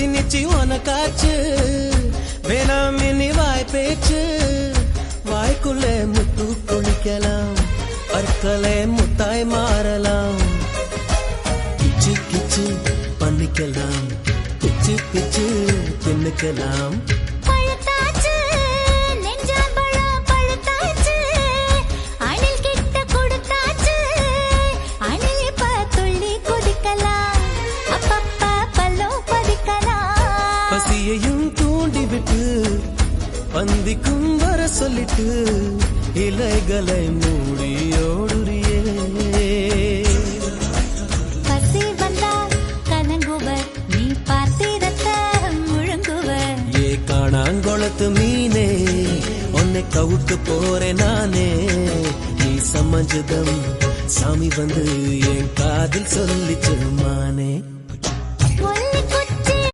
நிச்சி உனக்காச்சு வேணாம் இனி வாய் பேச்சு வாய்க்குள்ள முத்து குளிக்கலாம் பற்களே முத்தாய் மாறலாம் கிச்சு கிச்சு பண்ணிக்கலாம் பிச்சு பிச்சு தின்னுக்கலாம் பசியையும் தூண்டிவிட்டு பந்திக்கும் வர சொல்லிட்டு இலைகளை மூடி ஓடுறியே பசி வந்தால் கலங்குவர் நீ பார்த்திரத்த முழங்குவர் ஏ காணாங்கொளத்து மீனே உன்னை கவுக்க போறேன் நானே நீ சமஞ்சதம் சாமி வந்து என் காதில் சொல்லிச்சு மானே